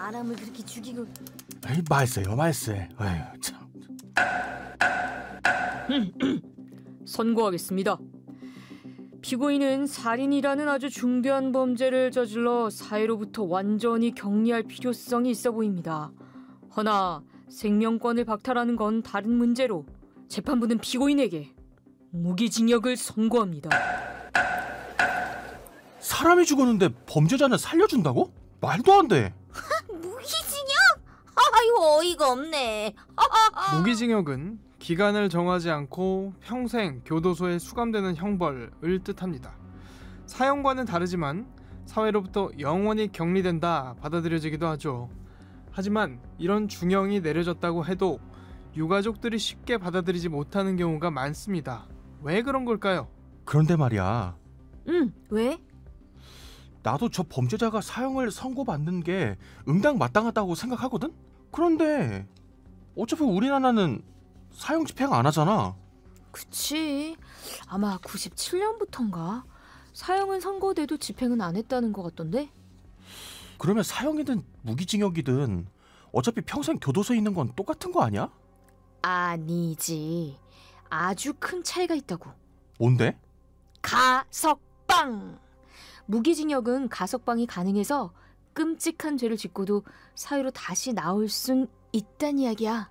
사람을 그렇게 죽이고. 에이, 말세요 말세. 에휴, 참. 선고하겠습니다. 피고인은 살인이라는 아주 중대한 범죄를 저질러 사회로부터 완전히 격리할 필요성이 있어 보입니다. 허나 생명권을 박탈하는 건 다른 문제로 재판부는 피고인에게 무기징역을 선고합니다. 사람이 죽었는데 범죄자는 살려준다고? 말도 안 돼. 무기징역? 아유, 어이가 없네. 무기징역은 기간을 정하지 않고 평생 교도소에 수감되는 형벌을 뜻합니다. 사형과는 다르지만 사회로부터 영원히 격리된다 받아들여지기도 하죠. 하지만 이런 중형이 내려졌다고 해도 유가족들이 쉽게 받아들이지 못하는 경우가 많습니다. 왜 그런 걸까요? 그런데 말이야. 왜? 나도 저 범죄자가 사형을 선고받는 게 응당마땅하다고 생각하거든? 그런데 어차피 우리나라는 사형 집행 안 하잖아. 그치. 아마 97년부터인가 사형은 선고돼도 집행은 안 했다는 것 같던데? 그러면 사형이든 무기징역이든 어차피 평생 교도소에 있는 건 똑같은 거 아니야? 아니지. 아주 큰 차이가 있다고. 뭔데? 가석방! 무기징역은 가석방이 가능해서 끔찍한 죄를 짓고도 사회로 다시 나올 순 있단 이야기야.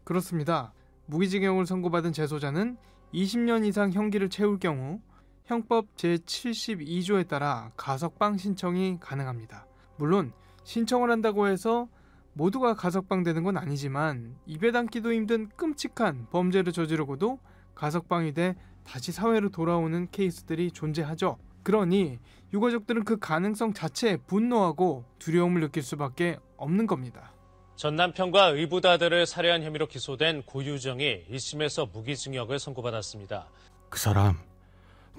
그렇습니다. 무기징역을 선고받은 재소자는 20년 이상 형기를 채울 경우 형법 제72조에 따라 가석방 신청이 가능합니다. 물론 신청을 한다고 해서 모두가 가석방되는 건 아니지만 입에 담기도 힘든 끔찍한 범죄를 저지르고도 가석방이 돼 다시 사회로 돌아오는 케이스들이 존재하죠. 그러니 유가족들은 그 가능성 자체에 분노하고 두려움을 느낄 수밖에 없는 겁니다. 전 남편과 의붓아들을 살해한 혐의로 기소된 고유정이 1심에서 무기징역을 선고받았습니다. 그 사람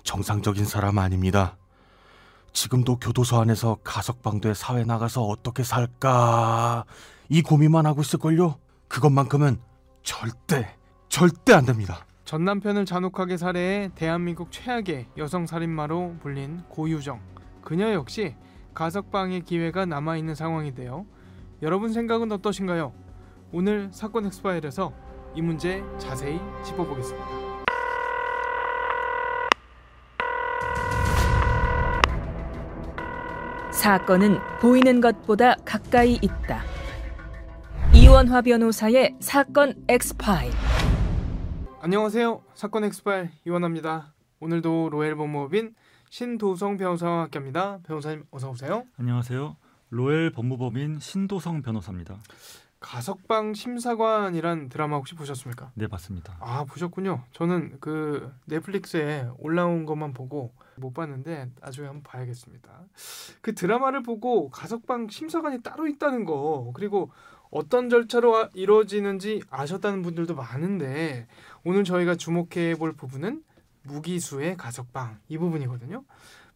정상적인 사람 아닙니다. 지금도 교도소 안에서 가석방돼 사회 나가서 어떻게 살까 이 고민만 하고 있을걸요. 그것만큼은 절대 안 됩니다. 전 남편을 잔혹하게 살해해 대한민국 최악의 여성살인마로 불린 고유정. 그녀 역시 가석방의 기회가 남아있는 상황인데요. 여러분 생각은 어떠신가요? 오늘 사건 엑스파일에서 이 문제 자세히 짚어보겠습니다. 사건은 보이는 것보다 가까이 있다. 이원화 변호사의 사건 엑스파일. 안녕하세요. 사건 엑스파일 이원화입니다. 오늘도 로엘 법무법인 신도성 변호사와 함께합니다. 변호사님 어서 오세요. 안녕하세요. 로엘 법무법인 신도성 변호사입니다. 가석방 심사관이란 드라마 혹시 보셨습니까? 네, 봤습니다. 아, 보셨군요. 저는 그 넷플릭스에 올라온 것만 보고 못 봤는데 나중에 한번 봐야겠습니다. 그 드라마를 보고 가석방 심사관이 따로 있다는 거, 그리고 어떤 절차로 이루어지는지 아셨다는 분들도 많은데 오늘 저희가 주목해 볼 부분은 무기수의 가석방 이 부분이거든요.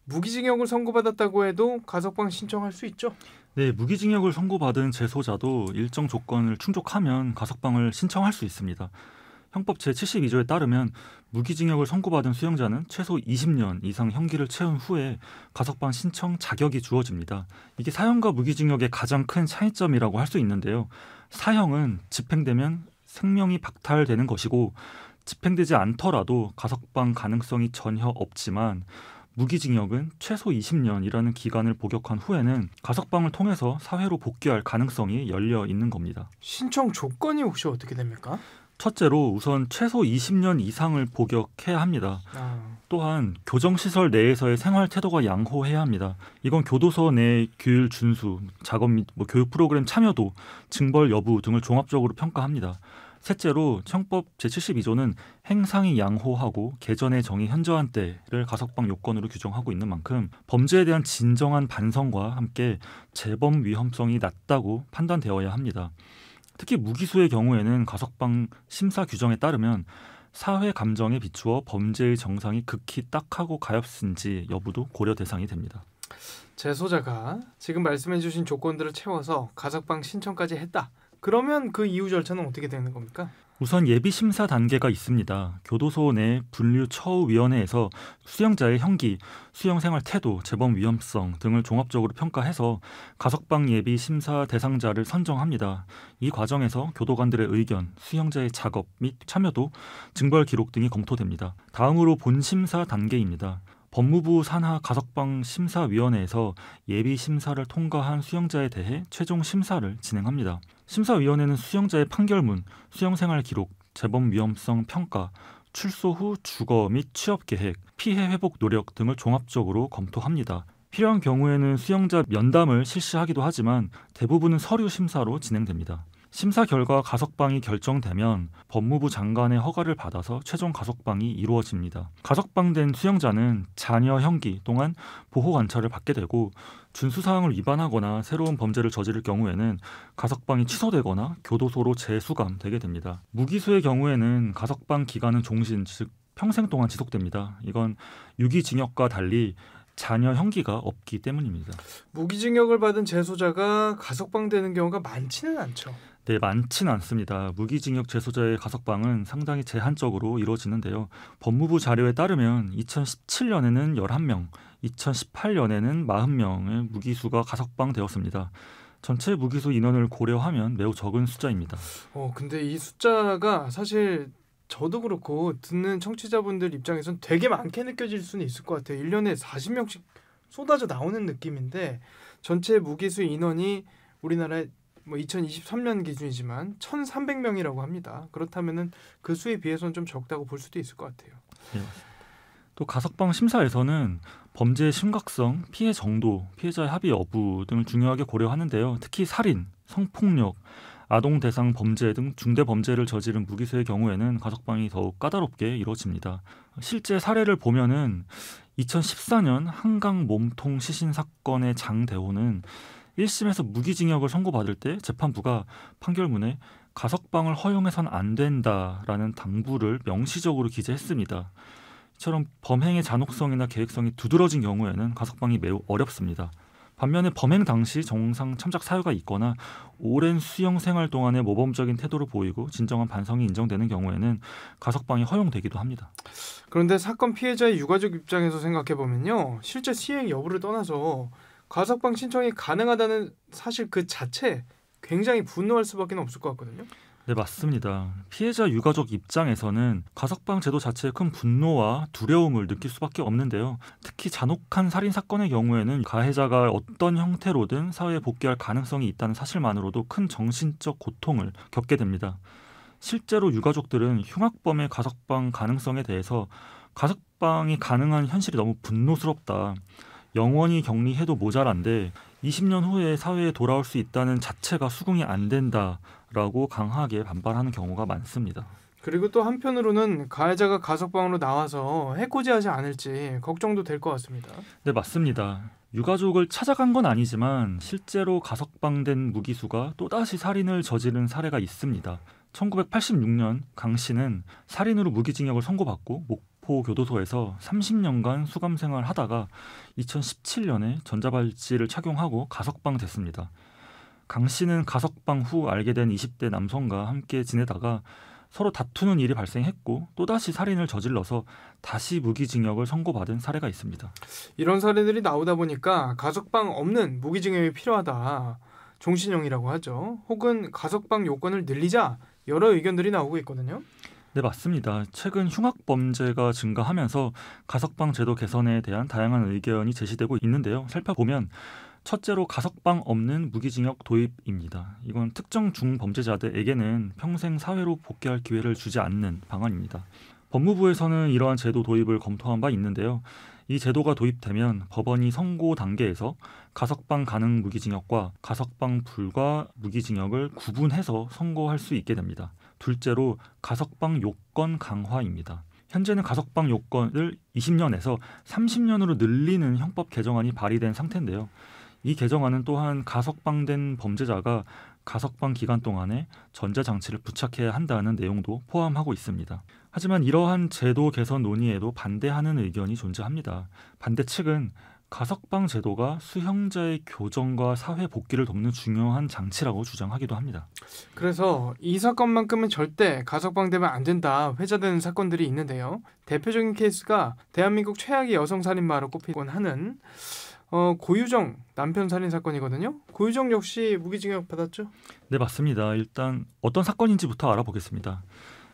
무기징역을 선고받았다고 해도 가석방 신청할 수 있죠? 네, 무기징역을 선고받은 재소자도 일정 조건을 충족하면 가석방을 신청할 수 있습니다. 형법 제72조에 따르면 무기징역을 선고받은 수용자는 최소 20년 이상 형기를 채운 후에 가석방 신청 자격이 주어집니다. 이게 사형과 무기징역의 가장 큰 차이점이라고 할 수 있는데요. 사형은 집행되면 생명이 박탈되는 것이고 집행되지 않더라도 가석방 가능성이 전혀 없지만 무기징역은 최소 20년이라는 기간을 복역한 후에는 가석방을 통해서 사회로 복귀할 가능성이 열려 있는 겁니다. 신청 조건이 혹시 어떻게 됩니까? 첫째로 우선 최소 20년 이상을 복역해야 합니다. 또한 교정시설 내에서의 생활 태도가 양호해야 합니다. 이건 교도소 내 규율 준수, 작업 및 교육 프로그램 참여도, 징벌 여부 등을 종합적으로 평가합니다. 셋째로 형법 제72조는 행상이 양호하고 개전의 정의 현저한 때를 가석방 요건으로 규정하고 있는 만큼 범죄에 대한 진정한 반성과 함께 재범 위험성이 낮다고 판단되어야 합니다. 특히 무기수의 경우에는 가석방 심사 규정에 따르면 사회 감정에 비추어 범죄의 정상이 극히 딱하고 가엾은지 여부도 고려 대상이 됩니다. 재소자가 지금 말씀해 주신 조건들을 채워서 가석방 신청까지 했다. 그러면 그 이후 절차는 어떻게 되는 겁니까? 우선 예비 심사 단계가 있습니다. 교도소 내 분류 처우위원회에서 수용자의 형기, 수용 생활 태도, 재범 위험성 등을 종합적으로 평가해서 가석방 예비 심사 대상자를 선정합니다. 이 과정에서 교도관들의 의견, 수용자의 작업 및 참여도, 징벌 기록 등이 검토됩니다. 다음으로 본심사 단계입니다. 법무부 산하 가석방 심사위원회에서 예비 심사를 통과한 수용자에 대해 최종 심사를 진행합니다. 심사위원회는 수용자의 판결문, 수용생활 기록, 재범 위험성 평가, 출소 후 주거 및 취업 계획, 피해 회복 노력 등을 종합적으로 검토합니다. 필요한 경우에는 수용자 면담을 실시하기도 하지만 대부분은 서류 심사로 진행됩니다. 심사 결과 가석방이 결정되면 법무부 장관의 허가를 받아서 최종 가석방이 이루어집니다. 가석방된 수용자는 잔여 형기 동안 보호 관찰을 받게 되고 준수사항을 위반하거나 새로운 범죄를 저지를 경우에는 가석방이 취소되거나 교도소로 재수감되게 됩니다. 무기수의 경우에는 가석방 기간은 종신, 즉 평생 동안 지속됩니다. 이건 유기징역과 달리 잔여 형기가 없기 때문입니다. 무기징역을 받은 재소자가 가석방되는 경우가 많지는 않죠. 네, 많지는 않습니다. 무기징역 재소자의 가석방은 상당히 제한적으로 이루어지는데요. 법무부 자료에 따르면 2017년에는 11명, 2018년에는 40명의 무기수가 가석방되었습니다. 전체 무기수 인원을 고려하면 매우 적은 숫자입니다. 근데 이 숫자가 사실 저도 그렇고 듣는 청취자분들 입장에선 되게 많게 느껴질 수는 있을 것 같아요. 1년에 40명씩 쏟아져 나오는 느낌인데 전체 무기수 인원이 우리나라에 2023년 기준이지만 1,300명이라고 합니다. 그렇다면은 그 수에 비해서는 좀 적다고 볼 수도 있을 것 같아요. 네. 또 가석방 심사에서는 범죄의 심각성, 피해 정도, 피해자의 합의 여부 등을 중요하게 고려하는데요. 특히 살인, 성폭력, 아동 대상 범죄 등 중대 범죄를 저지른 무기수의 경우에는 가석방이 더욱 까다롭게 이루어집니다. 실제 사례를 보면은 2014년 한강 몸통 시신 사건의 장대호는 1심에서 무기징역을 선고받을 때 재판부가 판결문에 가석방을 허용해서는 안 된다라는 당부를 명시적으로 기재했습니다. 이처럼 범행의 잔혹성이나 계획성이 두드러진 경우에는 가석방이 매우 어렵습니다. 반면에 범행 당시 정상 참작 사유가 있거나 오랜 수용 생활 동안의 모범적인 태도를 보이고 진정한 반성이 인정되는 경우에는 가석방이 허용되기도 합니다. 그런데 사건 피해자의 유가족 입장에서 생각해보면요. 실제 시행 여부를 떠나서 가석방 신청이 가능하다는 사실 그 자체 굉장히 분노할 수밖에 없을 것 같거든요. 네, 맞습니다. 피해자 유가족 입장에서는 가석방 제도 자체에 큰 분노와 두려움을 느낄 수밖에 없는데요. 특히 잔혹한 살인 사건의 경우에는 가해자가 어떤 형태로든 사회에 복귀할 가능성이 있다는 사실만으로도 큰 정신적 고통을 겪게 됩니다. 실제로 유가족들은 흉악범의 가석방 가능성에 대해서 가석방이 가능한 현실이 너무 분노스럽다. 영원히 격리해도 모자란데 20년 후에 사회에 돌아올 수 있다는 자체가 수긍이 안 된다라고 강하게 반발하는 경우가 많습니다. 그리고 또 한편으로는 가해자가 가석방으로 나와서 해코지하지 않을지 걱정도 될 것 같습니다. 네, 맞습니다. 유가족을 찾아간 건 아니지만 실제로 가석방된 무기수가 또다시 살인을 저지른 사례가 있습니다. 1986년 강 씨는 살인으로 무기징역을 선고받고 교도소에서 30년간 수감 생활하다가 2017년에 전자발찌를 착용하고 가석방됐습니다. 강 씨는 가석방 후 알게 된 20대 남성과 함께 지내다가 서로 다투는 일이 발생했고 또다시 살인을 저질러서 다시 무기징역을 선고받은 사례가 있습니다. 이런 사례들이 나오다 보니까 가석방 없는 무기징역이 필요하다. 종신형이라고 하죠. 혹은 가석방 요건을 늘리자 여러 의견들이 나오고 있거든요. 네, 맞습니다. 최근 흉악범죄가 증가하면서 가석방 제도 개선에 대한 다양한 의견이 제시되고 있는데요. 살펴보면 첫째로 가석방 없는 무기징역 도입입니다. 이건 특정 중범죄자들에게는 평생 사회로 복귀할 기회를 주지 않는 방안입니다. 법무부에서는 이러한 제도 도입을 검토한 바 있는데요. 이 제도가 도입되면 법원이 선고 단계에서 가석방 가능 무기징역과 가석방 불가 무기징역을 구분해서 선고할 수 있게 됩니다. 둘째로 가석방 요건 강화입니다. 현재는 가석방 요건을 20년에서 30년으로 늘리는 형법 개정안이 발의된 상태인데요. 이 개정안은 또한 가석방된 범죄자가 가석방 기간 동안에 전자장치를 부착해야 한다는 내용도 포함하고 있습니다. 하지만 이러한 제도 개선 논의에도 반대하는 의견이 존재합니다. 반대 측은 가석방 제도가 수형자의 교정과 사회 복귀를 돕는 중요한 장치라고 주장하기도 합니다. 그래서 이 사건만큼은 절대 가석방되면 안 된다 회자되는 사건들이 있는데요. 대표적인 케이스가 대한민국 최악의 여성살인마로 꼽히곤 하는 고유정 남편 살인 사건이거든요. 고유정 역시 무기징역 받았죠? 네, 맞습니다. 일단 어떤 사건인지부터 알아보겠습니다.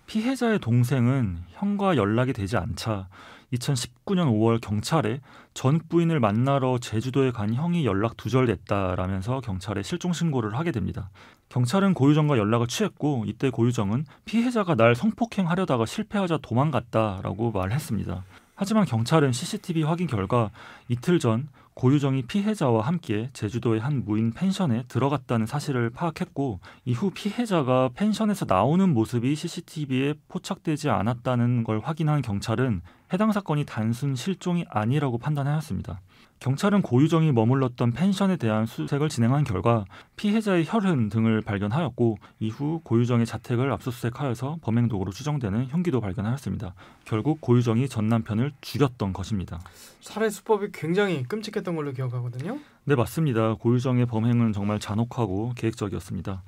피해자의 동생은 형과 연락이 되지 않자 2019년 5월 경찰에 전 부인을 만나러 제주도에 간 형이 연락 두절됐다라면서 경찰에 실종 신고를 하게 됩니다. 경찰은 고유정과 연락을 취했고 이때 고유정은 피해자가 날 성폭행하려다가 실패하자 도망갔다라고 말했습니다. 하지만 경찰은 CCTV 확인 결과 이틀 전 고유정이 피해자와 함께 제주도의 한 무인 펜션에 들어갔다는 사실을 파악했고 이후 피해자가 펜션에서 나오는 모습이 CCTV에 포착되지 않았다는 걸 확인한 경찰은 해당 사건이 단순 실종이 아니라고 판단하였습니다. 경찰은 고유정이 머물렀던 펜션에 대한 수색을 진행한 결과 피해자의 혈흔 등을 발견하였고 이후 고유정의 자택을 압수수색하여서 범행 도구로 추정되는 흉기도 발견하였습니다. 결국 고유정이 전 남편을 죽였던 것입니다. 살해 수법이 굉장히 끔찍했던 걸로 기억하거든요. 네, 맞습니다. 고유정의 범행은 정말 잔혹하고 계획적이었습니다.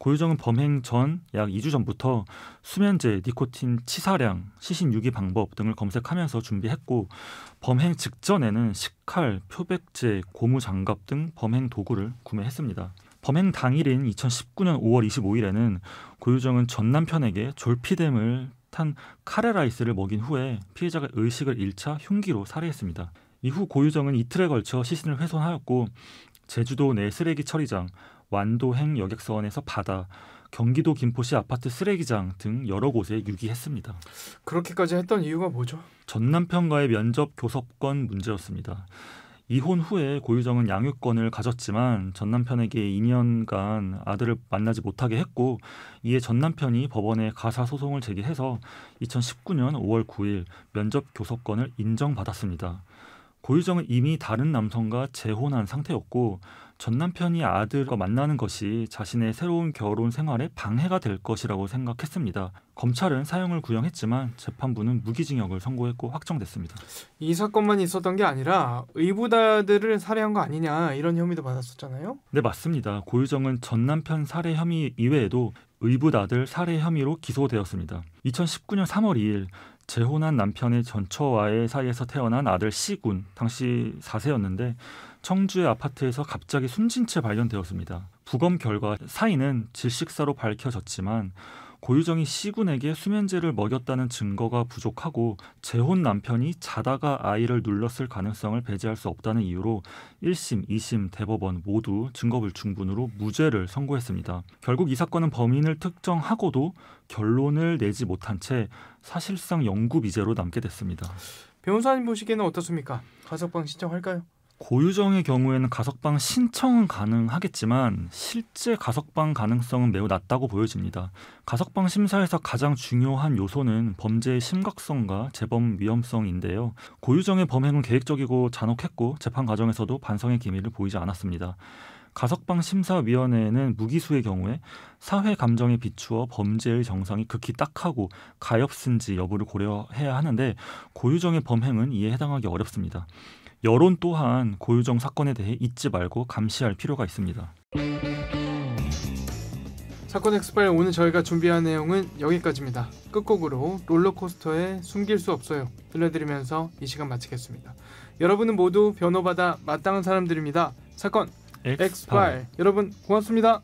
고유정은 범행 전 약 2주 전부터 수면제, 니코틴 치사량, 시신 유기 방법 등을 검색하면서 준비했고 범행 직전에는 식칼, 표백제, 고무장갑 등 범행 도구를 구매했습니다. 범행 당일인 2019년 5월 25일에는 고유정은 전 남편에게 졸피뎀을 탄 카레라이스를 먹인 후에 피해자가 의식을 잃자 흉기로 살해했습니다. 이후 고유정은 이틀에 걸쳐 시신을 훼손하였고 제주도 내 쓰레기 처리장, 완도행 여객선에서 바다, 경기도 김포시 아파트 쓰레기장 등 여러 곳에 유기했습니다. 그렇게까지 했던 이유가 뭐죠? 전 남편과의 면접 교섭권 문제였습니다. 이혼 후에 고유정은 양육권을 가졌지만 전 남편에게 2년간 아들을 만나지 못하게 했고 이에 전 남편이 법원에 가사소송을 제기해서 2019년 5월 9일 면접 교섭권을 인정받았습니다. 고유정은 이미 다른 남성과 재혼한 상태였고 전 남편이 아들과 만나는 것이 자신의 새로운 결혼 생활에 방해가 될 것이라고 생각했습니다. 검찰은 사형을 구형했지만 재판부는 무기징역을 선고했고 확정됐습니다. 이 사건만 있었던 게 아니라 의붓아들을 살해한 거 아니냐 이런 혐의도 받았었잖아요. 네, 맞습니다. 고유정은 전 남편 살해 혐의 이외에도 의붓아들 살해 혐의로 기소되었습니다. 2019년 3월 2일 재혼한 남편의 전처와의 사이에서 태어난 아들 C군, 당시 4세였는데 청주의 아파트에서 갑자기 숨진 채 발견되었습니다. 부검 결과 사인은 질식사로 밝혀졌지만 고유정이 C군에게 수면제를 먹였다는 증거가 부족하고 재혼 남편이 자다가 아이를 눌렀을 가능성을 배제할 수 없다는 이유로 1심, 2심 대법원 모두 증거불충분으로 무죄를 선고했습니다. 결국 이 사건은 범인을 특정하고도 결론을 내지 못한 채 사실상 영구미제로 남게 됐습니다. 변호사님 보시기에는 어떻습니까? 가석방 신청할까요? 고유정의 경우에는 가석방 신청은 가능하겠지만 실제 가석방 가능성은 매우 낮다고 보여집니다. 가석방 심사에서 가장 중요한 요소는 범죄의 심각성과 재범 위험성인데요. 고유정의 범행은 계획적이고 잔혹했고 재판 과정에서도 반성의 기미를 보이지 않았습니다. 가석방 심사위원회는 무기수의 경우에 사회 감정에 비추어 범죄의 정상이 극히 딱하고 가엾은지 여부를 고려해야 하는데 고유정의 범행은 이에 해당하기 어렵습니다. 여론 또한 고유정 사건에 대해 잊지 말고 감시할 필요가 있습니다. 사건 엑스파일 오늘 저희가 준비한 내용은 여기까지입니다. 끝곡으로 롤러코스터의 숨길 수 없어요 들려드리면서 이 시간 마치겠습니다. 여러분은 모두 변호받아 마땅한 사람들입니다. 사건 엑스파일 여러분 고맙습니다.